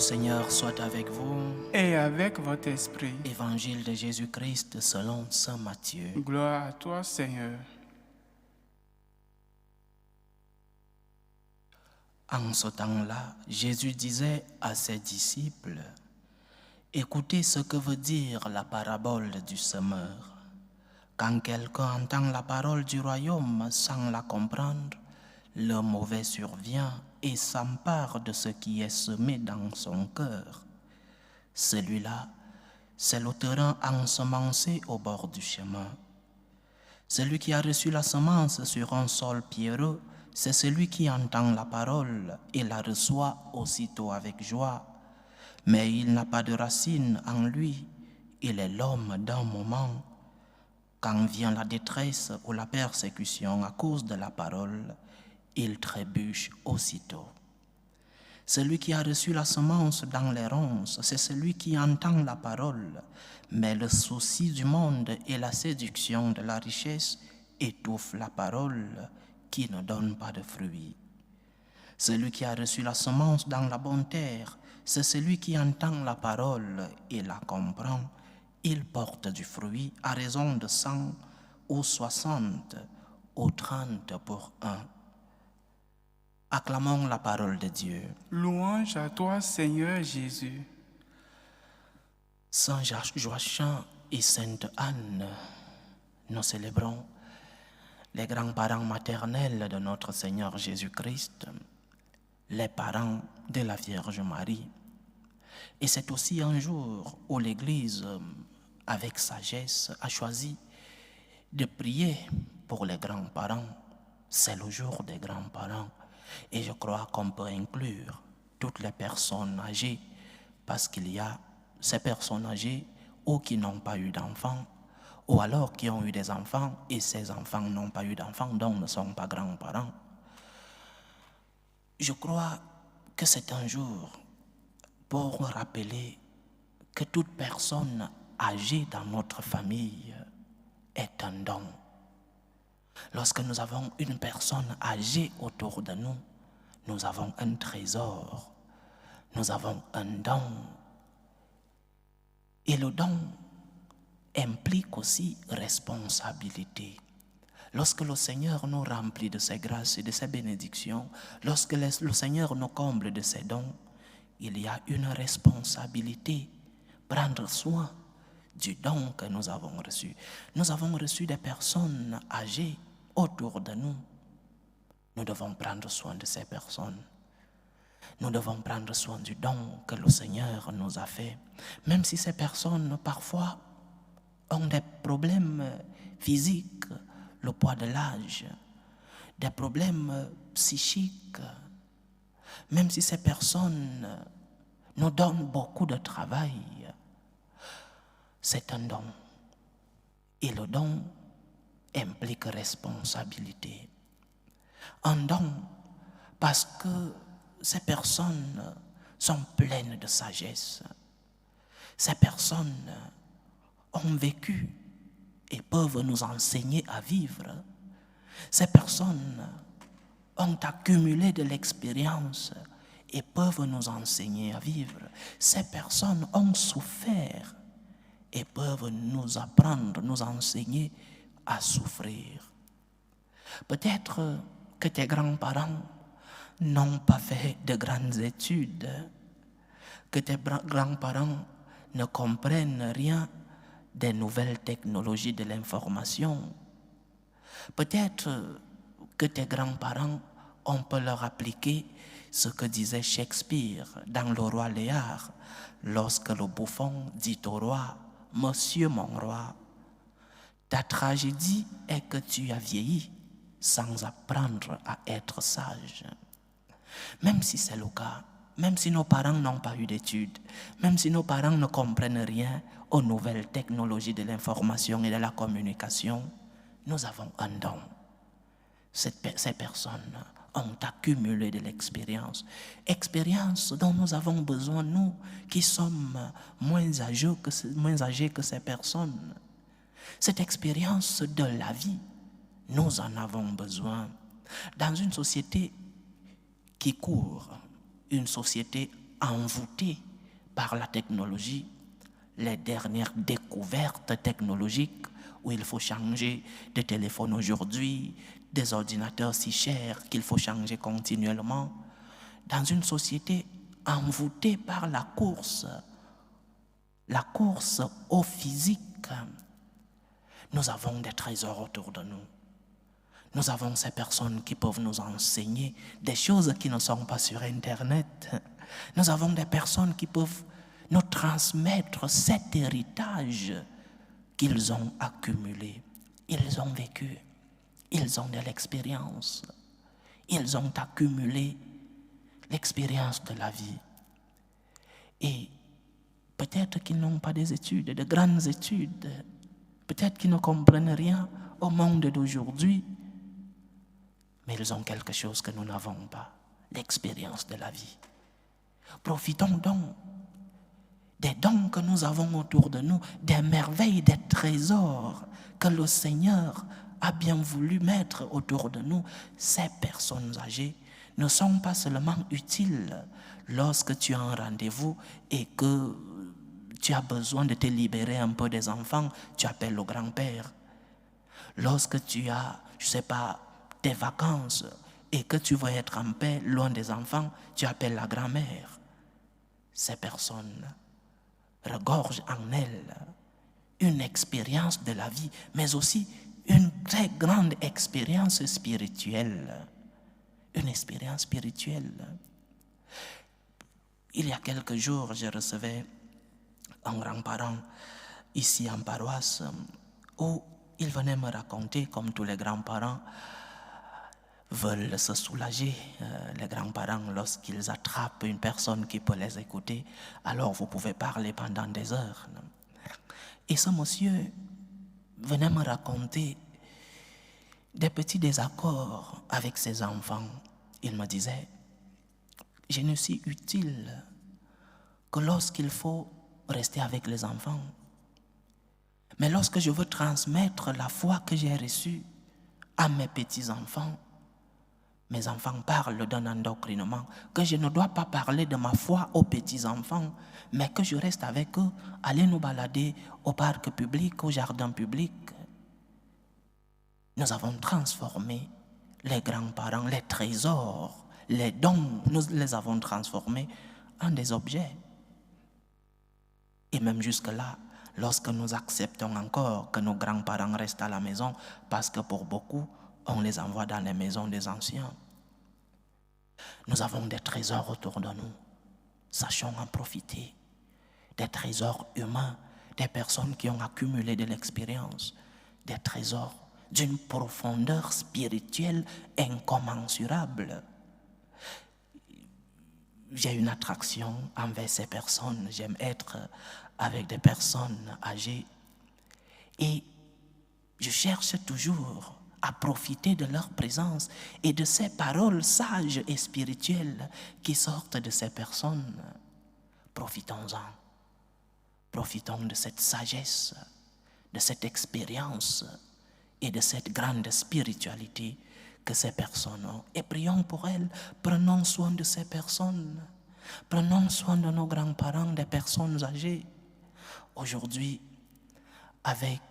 Seigneur soit avec vous. Et avec votre esprit. Évangile de Jésus-Christ selon saint Matthieu. Gloire à toi, Seigneur. En ce temps-là, Jésus disait à ses disciples, « Écoutez ce que veut dire la parabole du semeur. Quand quelqu'un entend la parole du royaume sans la comprendre, le mauvais survient et s'empare de ce qui est semé dans son cœur. Celui-là, c'est le terrain ensemencé au bord du chemin. Celui qui a reçu la semence sur un sol pierreux, c'est celui qui entend la parole et la reçoit aussitôt avec joie. Mais il n'a pas de racine en lui, il est l'homme d'un moment. Quand vient la détresse ou la persécution à cause de la parole, il trébuche aussitôt. Celui qui a reçu la semence dans les ronces, c'est celui qui entend la parole, mais le souci du monde et la séduction de la richesse étouffent la parole qui ne donne pas de fruits. Celui qui a reçu la semence dans la bonne terre, c'est celui qui entend la parole et la comprend. Il porte du fruit à raison de 100 ou 60 ou 30 pour un. Acclamons la parole de Dieu. Louange à toi, Seigneur Jésus. Saint Joachim et Sainte Anne, nous célébrons les grands-parents maternels de notre Seigneur Jésus-Christ, les parents de la Vierge Marie. Et c'est aussi un jour où l'Église, avec sagesse, a choisi de prier pour les grands-parents. C'est le jour des grands-parents. Et je crois qu'on peut inclure toutes les personnes âgées, parce qu'il y a ces personnes âgées ou qui n'ont pas eu d'enfants, ou alors qui ont eu des enfants et ces enfants n'ont pas eu d'enfants, donc ne sont pas grands-parents. Je crois que c'est un jour pour rappeler que toute personne âgée dans notre famille est un don. Lorsque nous avons une personne âgée autour de nous, nous avons un trésor, nous avons un don. Et le don implique aussi responsabilité. Lorsque le Seigneur nous remplit de ses grâces et de ses bénédictions, lorsque le Seigneur nous comble de ses dons, il y a une responsabilité, prendre soin du don que nous avons reçu. Nous avons reçu des personnes âgées autour de nous. Nous devons prendre soin de ces personnes. Nous devons prendre soin du don que le Seigneur nous a fait. Même si ces personnes, parfois, ont des problèmes physiques, le poids de l'âge, des problèmes psychiques, même si ces personnes nous donnent beaucoup de travail, c'est un don. Et le don implique responsabilité. Un don parce que ces personnes sont pleines de sagesse. Ces personnes ont vécu et peuvent nous enseigner à vivre. Ces personnes ont accumulé de l'expérience et peuvent nous enseigner à vivre. Ces personnes ont souffert et peuvent nous apprendre, nous enseigner à souffrir. Peut-être que tes grands-parents n'ont pas fait de grandes études, que tes grands-parents ne comprennent rien des nouvelles technologies de l'information. Peut-être que tes grands-parents, on peut leur appliquer ce que disait Shakespeare dans Le Roi Léar, lorsque le bouffon dit au roi, « Monsieur mon roi, ta tragédie est que tu as vieilli sans apprendre à être sage. » Même si c'est le cas, même si nos parents n'ont pas eu d'études, même si nos parents ne comprennent rien aux nouvelles technologies de l'information et de la communication, nous avons un don. Ces personnes ont accumulé de l'expérience. Expérience dont nous avons besoin, nous, qui sommes moins âgés que ces personnes. Cette expérience de la vie, nous en avons besoin. Dans une société qui court, une société envoûtés par la technologie, les dernières découvertes technologiques où il faut changer de téléphone aujourd'hui, des ordinateurs si chers qu'il faut changer continuellement, dans une société envoûtée par la course au physique. Nous avons des trésors autour de nous. Nous avons ces personnes qui peuvent nous enseigner des choses qui ne sont pas sur Internet. Nous avons des personnes qui peuvent nous transmettre cet héritage qu'ils ont accumulé. Ils ont vécu, ils ont de l'expérience, ils ont accumulé l'expérience de la vie. Et peut-être qu'ils n'ont pas des études, de grandes études, peut-être qu'ils ne comprennent rien au monde d'aujourd'hui, mais ils ont quelque chose que nous n'avons pas, l'expérience de la vie. Profitons donc des dons que nous avons autour de nous, des merveilles, des trésors que le Seigneur a bien voulu mettre autour de nous. Ces personnes âgées ne sont pas seulement utiles lorsque tu as un rendez-vous et que tu as besoin de te libérer un peu des enfants, tu appelles le grand-père. Lorsque tu as, je ne sais pas, tes vacances et que tu veux être en paix loin des enfants, tu appelles la grand-mère. Ces personnes regorgent en elles une expérience de la vie, mais aussi une très grande expérience spirituelle. Une expérience spirituelle. Il y a quelques jours, je recevais un grand-parent ici en paroisse où il venait me raconter, comme tous les grands-parents veulent se soulager, les grands-parents, lorsqu'ils attrapent une personne qui peut les écouter, alors vous pouvez parler pendant des heures. Et ce monsieur venait me raconter des petits désaccords avec ses enfants. Il me disait, je ne suis utile que lorsqu'il faut rester avec les enfants. Mais lorsque je veux transmettre la foi que j'ai reçue à mes petits-enfants, mes enfants parlent d'un endoctrinement, que je ne dois pas parler de ma foi aux petits-enfants, mais que je reste avec eux, aller nous balader au parc public, au jardin public. Nous avons transformé les grands-parents, les trésors, les dons, nous les avons transformés en des objets. Et même jusque-là, lorsque nous acceptons encore que nos grands-parents restent à la maison, parce que pour beaucoup, on les envoie dans les maisons des anciens. Nous avons des trésors autour de nous. Sachons en profiter. Des trésors humains, des personnes qui ont accumulé de l'expérience, des trésors d'une profondeur spirituelle incommensurable. J'ai une attraction envers ces personnes. J'aime être avec des personnes âgées. Et je cherche toujours à profiter de leur présence et de ces paroles sages et spirituelles qui sortent de ces personnes. Profitons-en. Profitons de cette sagesse, de cette expérience et de cette grande spiritualité que ces personnes ont. Et prions pour elles. Prenons soin de ces personnes. Prenons soin de nos grands-parents, des personnes âgées. Aujourd'hui, avec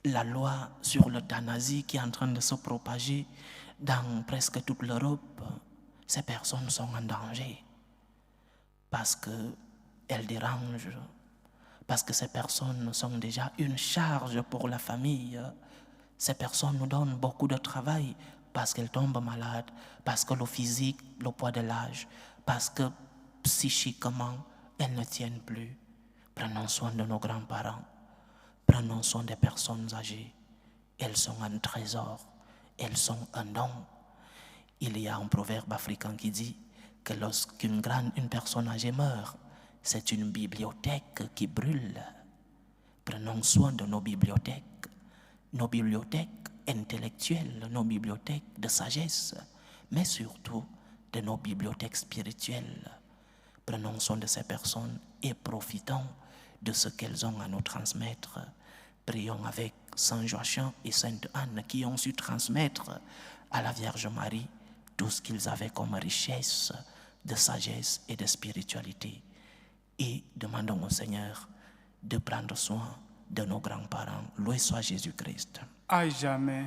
la loi sur l'euthanasie qui est en train de se propager dans presque toute l'Europe, ces personnes sont en danger parce qu'elles dérangent, parce que ces personnes sont déjà une charge pour la famille. Ces personnes nous donnent beaucoup de travail parce qu'elles tombent malades, parce que le physique, le poids de l'âge, parce que psychiquement, elles ne tiennent plus. Prenons soin de nos grands-parents. Prenons soin des personnes âgées. Elles sont un trésor. Elles sont un don. Il y a un proverbe africain qui dit que lorsqu'une personne âgée meurt, c'est une bibliothèque qui brûle. Prenons soin de nos bibliothèques intellectuelles, nos bibliothèques de sagesse, mais surtout de nos bibliothèques spirituelles. Prenons soin de ces personnes et profitons de ce qu'elles ont à nous transmettre. Prions avec Saint Joachim et Sainte Anne qui ont su transmettre à la Vierge Marie tout ce qu'ils avaient comme richesse de sagesse et de spiritualité. Et demandons au Seigneur de prendre soin de nos grands-parents. Loué soit Jésus-Christ. À jamais.